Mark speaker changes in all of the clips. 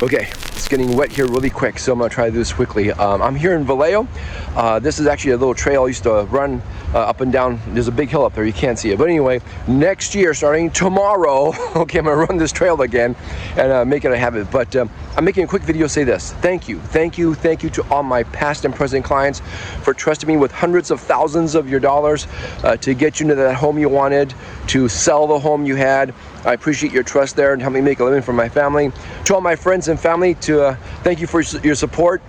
Speaker 1: Okay, it's getting wet here really quick, so I'm gonna try to do this quickly. I'm here in Vallejo. This is actually a little trail I used to run up and down. There's a big hill up there, you can't see it. But anyway, next year, starting tomorrow, okay, I'm gonna run this trail again and make it a habit. But I'm making a quick video to say this. Thank you to all my past and present clients for trusting me with hundreds of thousands of your dollars to get you into that home you wanted, to sell the home you had. I appreciate your trust there and help me make a living for my family. To all my friends and family, to thank you for your support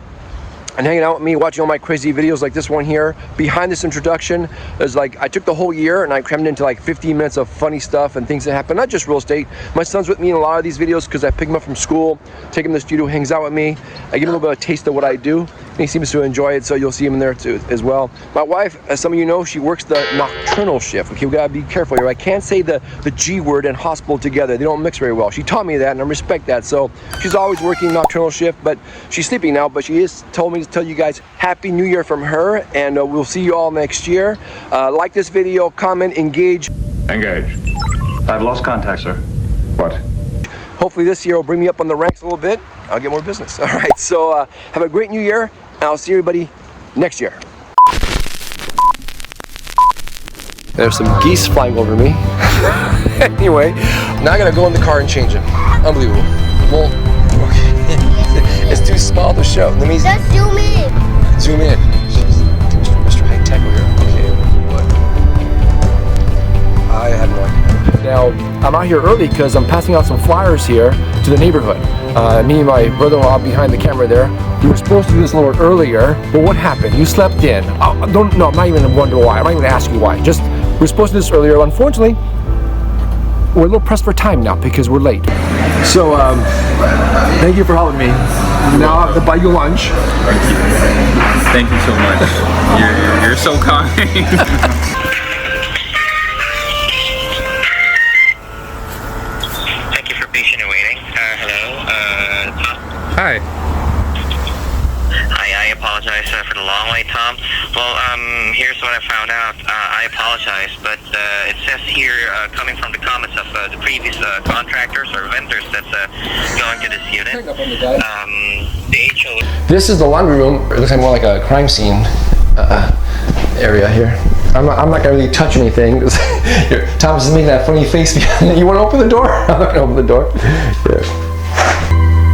Speaker 1: and hanging out with me, watching all my crazy videos like this one here. Behind this introduction is like, I took the whole year and I crammed into like 15 minutes of funny stuff and things that happen, not just real estate. My son's with me in a lot of these videos because I pick him up from school, take him to the studio, hangs out with me. I give him a little bit of a taste of what I do, and he seems to enjoy it, so you'll see him in there too as well. My wife, as some of you know, she works the nocturnal shift. Okay, we gotta be careful here. I can't say the G word and hospital together. They don't mix very well. She taught me that and I respect that. So she's always working nocturnal shift, but she's sleeping now, but she is told me to tell you guys Happy New Year from her, and we'll see you all next year. Like this video, comment, engage.
Speaker 2: Engage. I've lost contact, sir. What?
Speaker 1: Hopefully this year will bring me up on the ranks a little bit. I'll get more business. All right, so have a great new year, and I'll see everybody next year. There's some geese flying over me. Anyway, now I gotta go in the car and change them. Unbelievable. Well, okay. It's too small to show. Let me
Speaker 3: just zoom in.
Speaker 1: Zoom in. Mr. High Tech over here. Okay. What? I have no idea. Now, I'm out here early because I'm passing out some flyers here to the neighborhood. Me and my brother-in-law behind the camera there. We were supposed to do this a little earlier, but what happened? You slept in. No, I'm not even wondering why. I'm not even gonna ask you why. Just, we're supposed to do this earlier. Unfortunately, we're a little pressed for time now because we're late. So, thank you for helping me. Now I have to buy you lunch.
Speaker 4: Thank you. Thank you so much. You're so kind.
Speaker 5: Thank you for patiently waiting. Hello. Tom.
Speaker 4: Hi.
Speaker 5: I apologize for the long wait, Tom. Well, here's what I found out. I apologize, but it says here, coming from the comments of the previous contractors or vendors that's going to this unit, the HO...
Speaker 1: This is the laundry room. It looks like more like a crime scene area here. I'm not gonna really touch anything. Here, Thomas is making that funny face. You wanna open the door? I'm not gonna open the door. Yeah.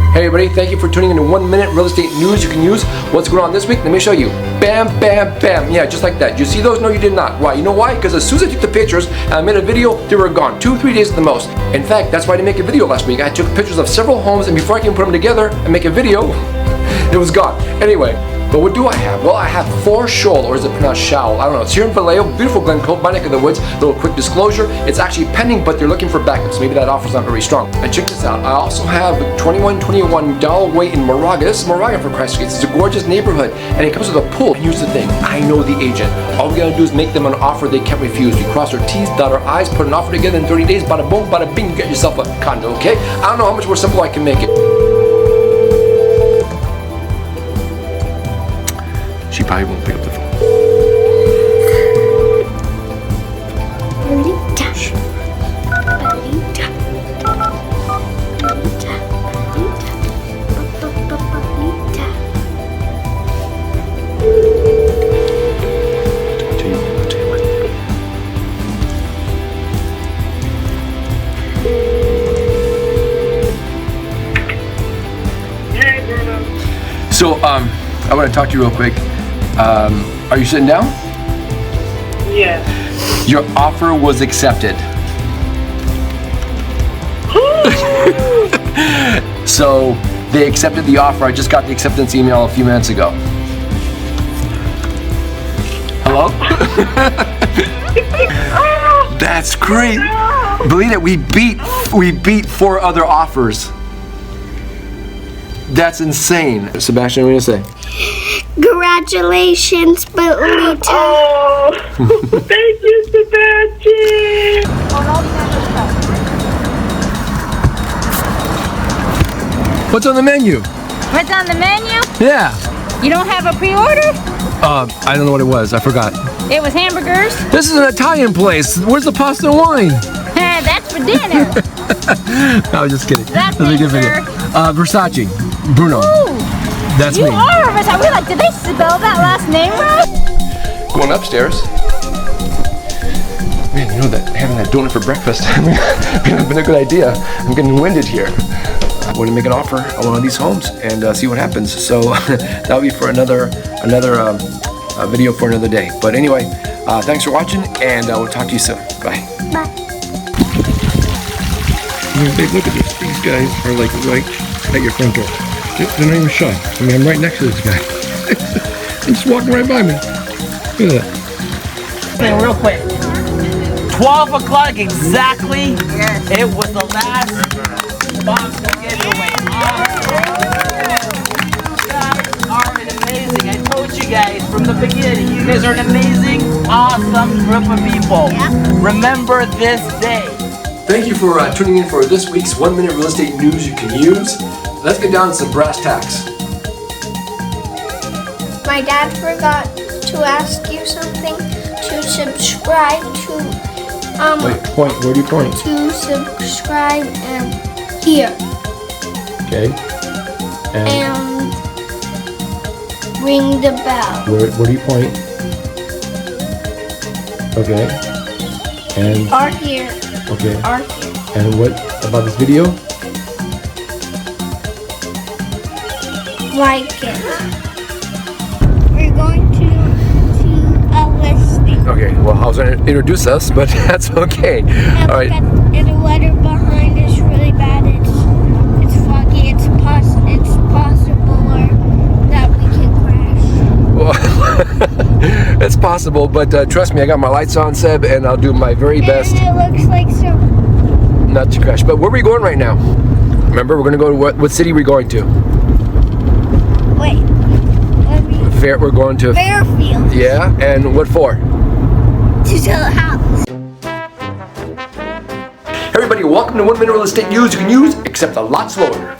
Speaker 1: Hey everybody, thank you for tuning into 1 minute real estate news you can use. What's going on this week? Let me show you. Bam, bam, bam. Yeah, just like that. You see those? No, you did not. Why? You know why? Because as soon as I took the pictures and I made a video, they were gone. 2-3 days at the most. In fact, that's why I didn't make a video last week. I took pictures of several homes, and before I can put them together and make a video, it was gone. Anyway, but what do I have? Well, I have 4 shoal, or is it pronounced showl? I don't know. It's here in Vallejo, beautiful Glen Cove, my neck of the woods. Little quick disclosure, it's actually pending, but they're looking for backups. Maybe that offer's not very strong. And check this out. I also have 2121 Dalloway in Moraga. This is Moraga, for Christ's sake. It's a gorgeous neighborhood, and it comes with a pool. And here's the thing. I know the agent. All we gotta do is make them an offer they can't refuse. We cross our T's, dot our I's, put an offer together in 30 days. Bada boom, bada bing, you get yourself a condo, okay? I don't know how much more simple I can make it. She probably won't pick up the phone. So, I want to talk to you real quick. Are you sitting down?
Speaker 6: Yes.
Speaker 1: Your offer was accepted. So they accepted the offer. I just got the acceptance email a few minutes ago. Hello? That's great. Believe it, we beat 4 other offers. That's insane. Sebastian, what are you gonna say?
Speaker 3: Congratulations, Belita.
Speaker 6: Oh, thank you, Sebastian.
Speaker 1: What's on the menu?
Speaker 7: What's on the menu?
Speaker 1: Yeah.
Speaker 7: You don't have a pre-order?
Speaker 1: I don't know what it was. I forgot.
Speaker 7: It was hamburgers.
Speaker 1: This is an Italian place. Where's the pasta and wine?
Speaker 7: That's for for dinner.
Speaker 1: I was just kidding.
Speaker 7: That's
Speaker 1: a good video. Versace, Bruno.
Speaker 7: Ooh,
Speaker 1: That's
Speaker 7: you
Speaker 1: me.
Speaker 7: are Versace. We're like, did they spell that last name right?
Speaker 1: Going upstairs. Man, you know that having that donut for breakfast been a good idea. I'm getting winded here. I'm going to make an offer on one of these homes and see what happens. So that'll be for another video for another day. But anyway, thanks for watching, and we'll talk to you soon. Bye.
Speaker 7: Bye.
Speaker 1: Babe, look at this. These guys are like right at your front door. They're not even shy. I mean, I'm right next to this guy. They're just walking right by me. Look at that.
Speaker 3: Real quick. 12 o'clock exactly. Yes. It was the last box to give away. You guys are amazing. I told you guys from the beginning. You guys are an amazing, awesome group of people. Yeah. Remember this day.
Speaker 1: Thank you for tuning in for this week's 1 Minute Real Estate News you can use. Let's get down to some brass tacks.
Speaker 8: My dad forgot to ask you something. To subscribe to
Speaker 1: Wait, point. Where do you point?
Speaker 8: to subscribe here
Speaker 1: Okay.
Speaker 8: and ring the bell.
Speaker 1: Where do you point? Okay. And
Speaker 8: Or here.
Speaker 1: okay.
Speaker 8: Or here.
Speaker 1: And what about this video?
Speaker 8: Like it. We're going to a listing.
Speaker 1: Okay. Well, I was going to introduce us, but that's okay.
Speaker 8: And
Speaker 1: All right.
Speaker 8: look at the weather behind is really bad. It's foggy. It's possible that we can crash.
Speaker 1: Well, it's possible, but trust me, I got my lights on, Seb, and I'll do my very best
Speaker 8: And it looks like some.
Speaker 1: not to crash. But where are we going right now? Remember, we're going to go to what city are we going to?
Speaker 8: Wait. Let me.
Speaker 1: We're going to.
Speaker 8: Fairfield.
Speaker 1: Yeah, and what for?
Speaker 8: To sell a house.
Speaker 1: Hey everybody, welcome to 1 Minute Real Estate News you can use, except a lot slower.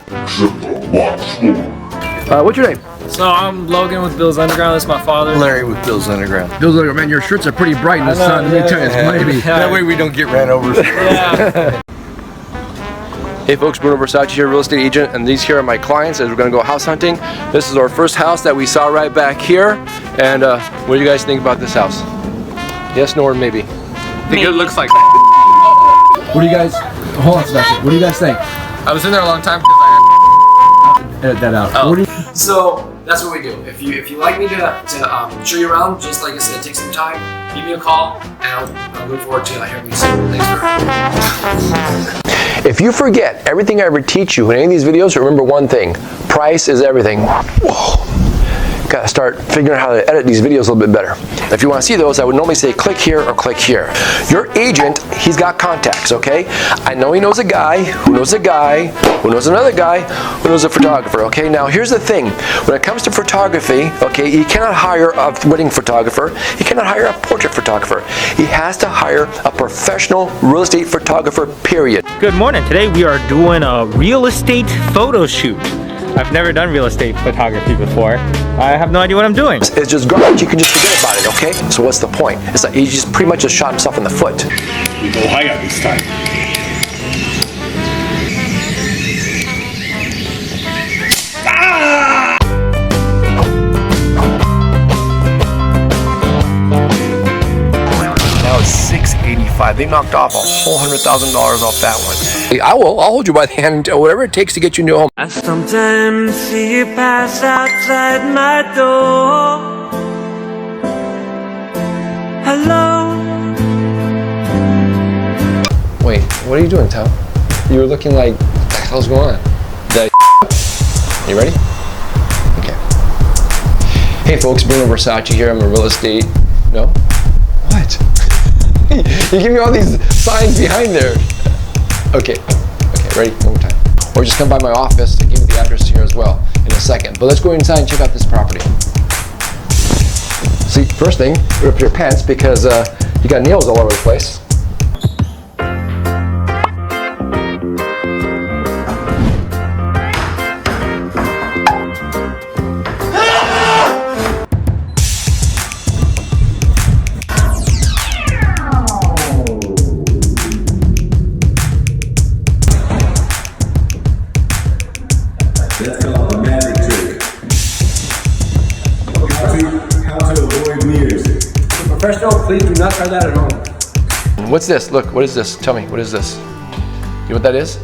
Speaker 1: What's your name?
Speaker 9: So I'm Logan with Bill's Underground. That's my father.
Speaker 10: Larry with Bill's Underground.
Speaker 1: Bill's like, man, your shirts are pretty bright in the sun. Let me tell you, it's maybe.
Speaker 10: That way we don't get ran over.
Speaker 9: Yeah.
Speaker 1: Hey folks, Bruno Versace here, real estate agent, and these here are my clients as we're going to go house hunting. This is our first house that we saw right back here, and what do you guys think about this house? Yes, no, or maybe?
Speaker 4: I think it looks like.
Speaker 1: What do you guys, hold on Sebastian, what do you guys think?
Speaker 4: I was in there a long time because I
Speaker 1: Edit that out.
Speaker 4: Oh.
Speaker 1: So that's what we do. If you like me to show you around, just like I said, take some time, give me a call, and I'll look forward to hearing you soon. Thanks for. If you forget everything I ever teach you in any of these videos, remember one thing: price is everything. Whoa. Got to start figuring out how to edit these videos a little bit better. If you want to see those, I would normally say click here or click here. Your agent, he's got contacts, okay? I know he knows a guy who knows a guy who knows another guy who knows a photographer, okay? Now here's the thing. When it comes to photography, okay, he cannot hire a wedding photographer. He cannot hire a portrait photographer. He has to hire a professional real estate photographer, period.
Speaker 11: Good morning. Today we are doing a real estate photo shoot. I've never done real estate photography before. I have no idea what I'm doing.
Speaker 1: It's just garbage. You can just forget about it, okay? So what's the point? It's like he just pretty much just shot himself in the foot.
Speaker 10: We go higher this time.
Speaker 1: Now it's $685. They knocked off a whole $100,000 off that one. I'll hold you by the hand until whatever it takes to get you a new home.
Speaker 12: I sometimes see you pass outside my door. Hello.
Speaker 1: Wait, what are you doing, Tom? You were looking like, what the hell's going on? You ready? Okay. Hey folks, Bruno Versace here. I'm a real estate. No? What? You give me all these signs behind there. Okay, ready? One more time. Or just come by my office. I give you the address here as well in a second. But let's go inside and check out this property. See, first thing, rip your pants because you got nails all over the place.
Speaker 10: That's called a magic trick. How to avoid mirrors.
Speaker 1: Professional, please do not try that at home. What's this? Look, what is this? Tell me, what is this? You know what that is?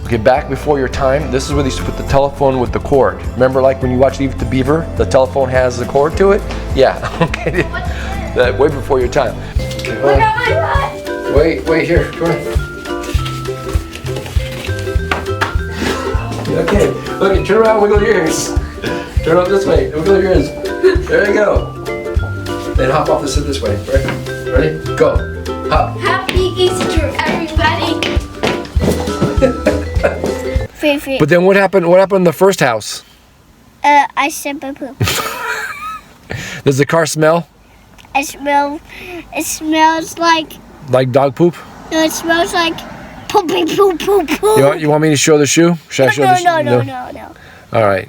Speaker 1: Okay, back before your time, this is where they used to put the telephone with the cord. Remember, like when you watch Leave It to Beaver, the telephone has the cord to it? Yeah, okay. That way before your time.
Speaker 8: Look at my butt.
Speaker 1: Wait, here, come on. Okay, look, turn around, wiggle your ears. Turn up this way, wiggle your ears. There you go. Then hop off this way. Ready? Go. Hop.
Speaker 8: Happy Easter, everybody.
Speaker 1: But then what happened? What happened in the first house?
Speaker 8: I said my poop.
Speaker 1: Does the car smell?
Speaker 8: It smells like.
Speaker 1: Like dog poop?
Speaker 8: No, it smells like poopy poop poop poop.
Speaker 1: You want me to show the shoe? Should I show the shoe?
Speaker 8: No.
Speaker 1: All right.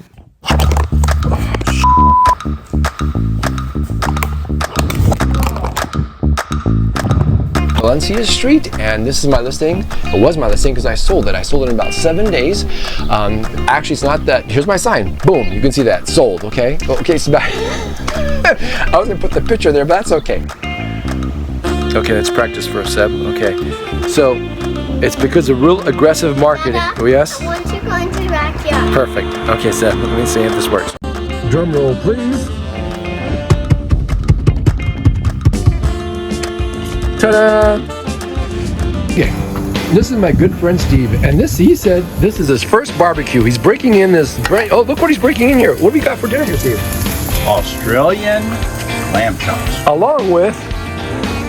Speaker 1: Valencia Street, and this is my listing. It was my listing because I sold it. I sold it in about 7 days. Actually, it's not that. Here's my sign. Boom, you can see that. Sold, okay? Okay, so back. I was gonna put the picture there, but that's okay. Okay, let's practice for a Seb. Okay, so it's because of real aggressive marketing.
Speaker 8: Dada,
Speaker 1: Oh, yes?
Speaker 8: I want to go into the backyard.
Speaker 1: Perfect. Okay, Seb, let me see if this works. Drum roll, please. Ta-da! Yeah. This is my good friend Steve, and he said this is his first barbecue. He's breaking in this. Oh, look what he's breaking in here. What do we got for dinner here, Steve?
Speaker 10: Australian lamb chops.
Speaker 1: Along with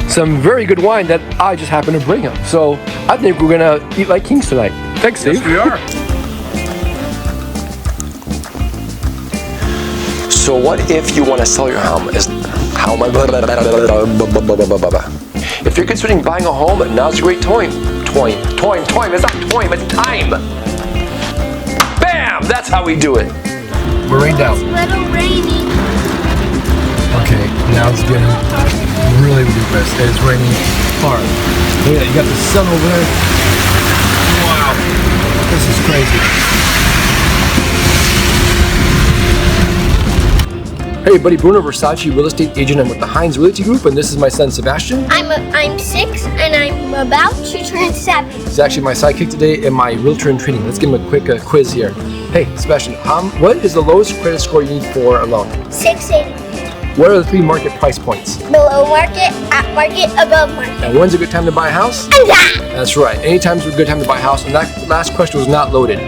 Speaker 1: some very good wine that I just happened to bring him. So I think we're gonna eat like kings tonight. Thanks, Steve.
Speaker 10: Yes, we are.
Speaker 1: So what if you want to sell your home? If you're considering buying a home, now's a great time. It's not time, it's time. Bam! That's how we do it. We're rained out.
Speaker 8: It's a little rainy.
Speaker 1: Okay, now it's getting really ridiculous. It's raining hard. Look at that, you got the sun over there. Wow, this is crazy. Hey buddy, Bruno Versace, real estate agent. I'm with the Hines Realty Group, and this is my son Sebastian.
Speaker 8: I'm 6 and I'm about to turn 7.
Speaker 1: He's actually my sidekick today and my realtor in training. Let's give him a quick quiz here. Hey Sebastian, what is the lowest credit score you need for a loan?
Speaker 8: 680.
Speaker 1: What are the 3 market price points?
Speaker 8: Below market, at market, above market.
Speaker 1: And when's a good time to buy a house? That's right. Anytime's a good time to buy a house, and that last question was not loaded.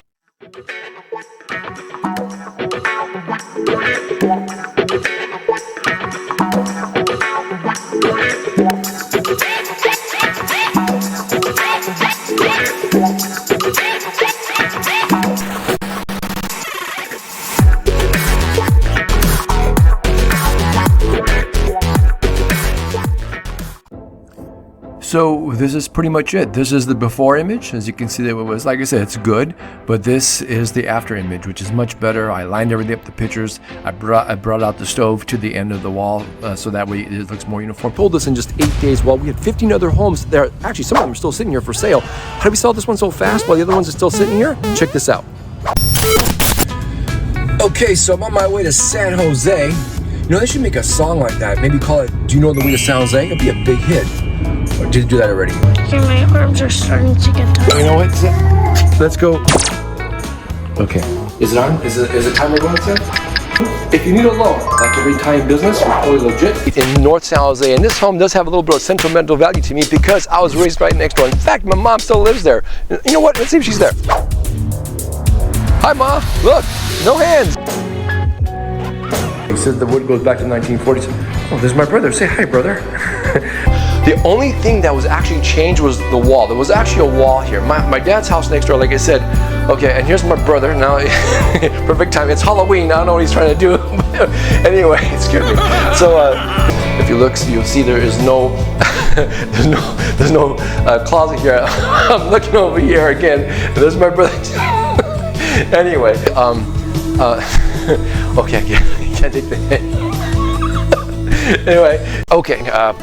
Speaker 1: So this is pretty much it. This is the before image. As you can see, that it was, like I said, it's good, but this is the after image, which is much better. I lined everything up, the pictures. I brought out the stove to the end of the wall, so that way it looks more uniform. Pulled this in just 8 days. While we had 15 other homes there. Actually, some of them are still sitting here for sale. How do we sell this one so fast while the other ones are still sitting here? Check this out. Okay, so I'm on my way to San Jose. You know, they should make a song like that. Maybe call it, Do You Know the Way to San Jose? It'd be a big hit. Or did you do that already?
Speaker 8: Okay, my arms are starting to get tired.
Speaker 1: You know what? Let's go. Okay. Is it on? Is the timer going, Seth? If you need a loan, like every time business, we're totally legit. In North San Jose, and this home does have a little bit of sentimental value to me because I was raised right next door. In fact, my mom still lives there. You know what? Let's see if she's there. Hi, Mom. Look, no hands. He says the wood goes back to the 1940s. Oh, there's my brother. Say hi, brother. The only thing that was actually changed was the wall. There was actually a wall here. My dad's house next door, like I said. Okay, and here's my brother. Now, perfect time. It's Halloween. I don't know what he's trying to do. Anyway, excuse me. So, if you look, you'll see there is no, there's no closet here. I'm looking over here again. There's my brother. Anyway, okay, I can't take the hit. Anyway, okay,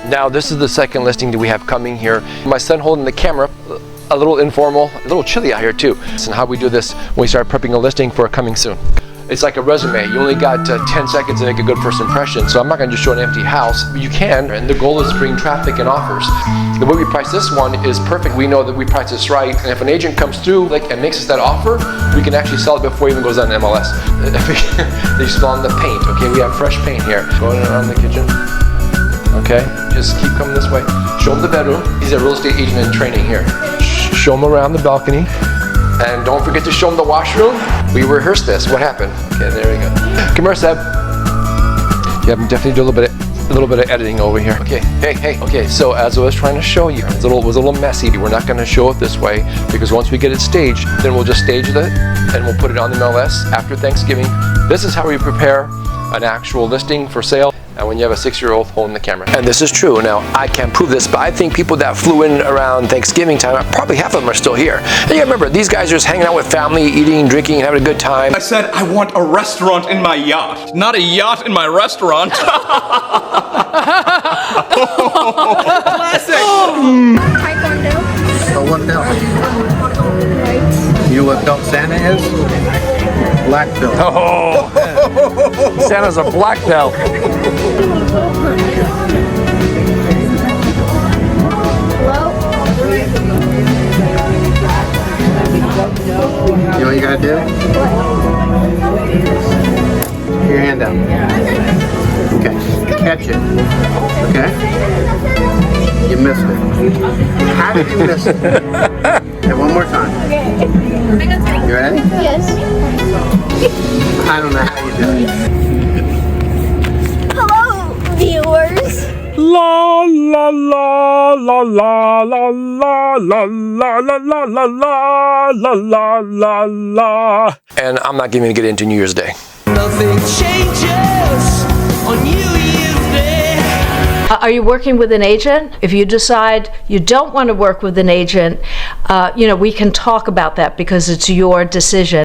Speaker 1: now this is the second listing that we have coming here. My son holding the camera. a little informal, a little chilly out here too. And how we do this when we start prepping a listing for coming soon. It's like a resume. You only got 10 seconds to make a good first impression, so I'm not going to just show an empty house. You can, and the goal is to bring traffic and offers. The way we price this one is perfect. We know that we price this right, and if an agent comes through and makes us that offer, we can actually sell it before it even goes on MLS. They smell on the paint. Okay, we have fresh paint here. Going around the kitchen. Okay, just keep coming this way. Show them the bedroom. He's a real estate agent in training here. Show them around the balcony. And don't forget to show them the washroom. We rehearsed this. What happened? Okay, there we go. Come here, Seb. Yeah, I'm definitely do a little bit of editing over here. Okay, hey. Okay, so as I was trying to show you, it was a little messy. We're not going to show it this way because once we get it staged, then we'll just stage it and we'll put it on the MLS after Thanksgiving. This is how we prepare an actual listing for sale. And when you have a 6-year-old holding the camera. And this is true. Now, I can't prove this, but I think people that flew in around Thanksgiving time, probably half of them are still here. And you gotta remember, these guys are just hanging out with family, eating, drinking, and having a good time.
Speaker 4: I said I want a restaurant in my yacht, not a yacht in my restaurant. Classic.
Speaker 8: Taekwondo.
Speaker 13: So what belt? You know what belt Santa is? Black belt.
Speaker 1: Oh, Santa's a black belt.
Speaker 13: You know what you gotta do? Put your hand out. Okay. Catch it. Okay? You missed it. How did you miss it? Okay, one more time. You ready?
Speaker 8: Yes.
Speaker 13: I don't know how you do it.
Speaker 8: Hello, viewers.
Speaker 11: La la la la la la la la la la la la la la la la.
Speaker 1: And I'm not going to get into New Year's Day.
Speaker 12: Nothing changes on New Year's Day.
Speaker 14: Are you working with an agent? If you decide you don't want to work with an agent, we can talk about that because it's your decision.